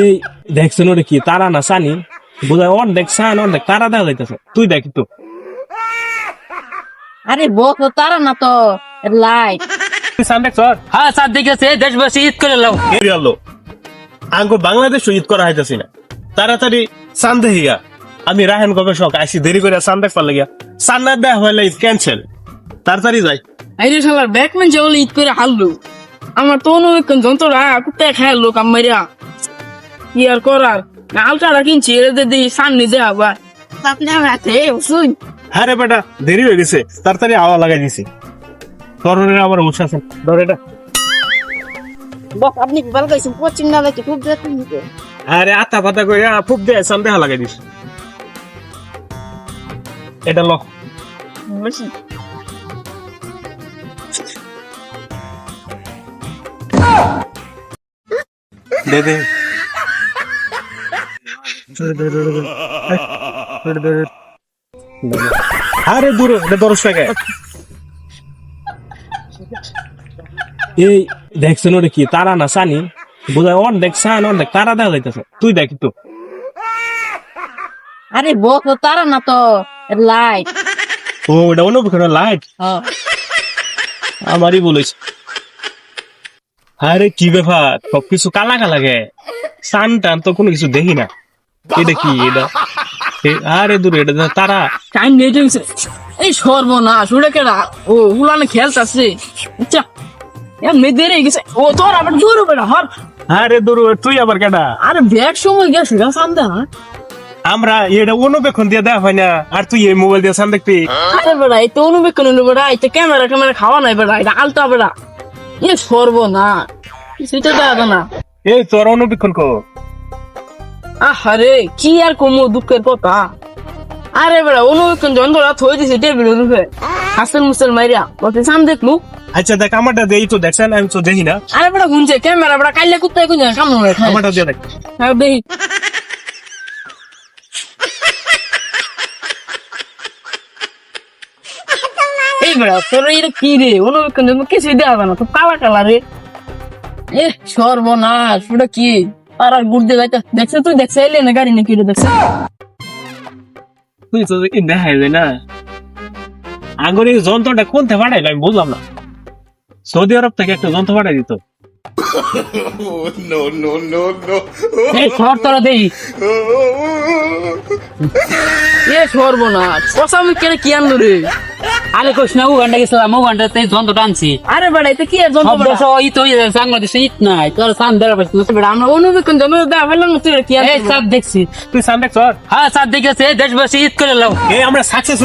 এই দেখছেন ওটা কি তারা না সানি বোঝায় অর্ধেক সান অর্ধেক তারা দেখা যাইতেছে তুই দেখ তো। আরে বক তারা না তো লাইট। তুই সান দেখছ? হ্যাঁ স্যার দেখেছে দেশবাসী ঈদ করে লাও। আল্লো আঙ্গো বাংলাদেশ ঈদ করা হইতেছি না তাড়াতাড়ি সান দেখিয়া আমি রাহেন গবেষক আসি দেরি করে সান দেখবার লাগিয়া সান না দেখ হইলে ঈদ ক্যান্সেল তাড়াতাড়ি যাই। আইরে শালার ব্যাকম্যান যে বলে ঈদ করে হারলো আমার তো অনুবেক্ষণ যন্ত্রটা কুত্তায় খায় লোক আমাইরা কি আর করার আলটারা কিনছি এদের দিয়ে সামনে দেওয়া আবার আপনি আমার হাতে শুন। হ্যাঁ রে বেটা দেরি হয়ে গেছে তাড়াতাড়ি আওয়া লাগাই দিছি তরুণের আবার উৎসাহ আছে ধর এটা। বক আপনি কি ভালো গাইছেন কোচিং না লাগে খুব যত্ন নিতে। আরে আতা পাতা করে ফুপ দিয়ে সান দেখা লাগাই দিস এটা ল বেশি দে দে আরে দূর এটা 10 টাকা। এই দেখছেন ওটা কি তারা না সানি বোঝায় অর্ধেক সান অর্ধেক তারা দেখা যাইতেছে তুই দেখ তো। আরে বক তারা না তো লাইট। ও এটা অনুপেক্ষণ লাইট আমারই বলেছে। আরে কি ব্যাপার সবকিছু কালা কালা গে সান টান তো কোনো কিছু দেখি না এটা কি এটা আরে দূর এটা তারা টাইম লেট হয়েছে এই সর্বনাশ ওটা কেডা ও উলানে খেলতেছে আচ্ছা এমনি দেরি হয়ে গেছে ও তোর আবার দূর বেড়া হর। আরে দূর তুই আবার কেডা আরে ব্যাগ সময় গেছে গা সান্দা আমরা এটা অনুবেক্ষণ দিয়ে দেওয়া হয় না আর তুই এই মোবাইল দিয়ে সান দেখবি। আরে বেড়া এই তো অনুবেক্ষণ হলো বেড়া এই তো ক্যামেরা ক্যামেরা খাওয়া নাই বেড়া এটা আলটা বেড়া এ সর্বনাশ সেটা দেখা না। এই তোর অনুবেক্ষণ কর আরে কি আর কমো দুঃখের কথা। আরে বেড়া অনুবেক্ষণ যন্ত্রটা থই দিছে টেবিলের উপরে হাসেল মুসেল মাইরা বলতে সাম দেখলু। আচ্ছা দেখ আমারটা দেই তো দেখছেন আমি তো দেখি না আরে বেড়া গুনছে ক্যামেরা বেড়া কাইলে কুত্তায় গুনছে কামড় মারে খায়। আমারটা দিয়ে দেখ। হ্যাঁ দেখি এই বেড়া তোর এটা কি রে অনুবেক্ষণ যন্ত্র কিছুই দেওয়া যায় না তো কালা কালা রে এ সর্বনাশ ওটা কি আর আর গুড় দিয়ে যাইতে দেখছে তুই দেখছে এলে না গাড়ি নাকি এটা দেখছে তুই তো দেখি দেখাই যায় না আঙ্গুর এই যন্ত্রটা কোনতে পাঠাইলো আমি বুঝলাম না সৌদি আরব থেকে একটা যন্ত্র পাঠাই দিত। এই সর তোরা দেই এ সর্বনাশ কসামি কেন কি আনলো রে। আরে কোশ না উগান্ডা গেছিলাম উগান্ডাতে যন্ত্রটা আনছি। আরে বেড়া এটা কি আর যন্ত্র সব বেড়া? দেশ ঈদ হয়ে যাচ্ছে বাংলাদেশে ঈদ নাই তোর সান দেওয়া পাইছিস বেড়া আমরা অনুবেক্ষণ যন্ত্র দেওয়া ফেললাম না তুই কি আর এই সব দেখছি। তুই সান দেখছ? হ্যাঁ স্যার দেখেছে দেশবাসী ঈদ করে লাও। এই আমরা সাকসেস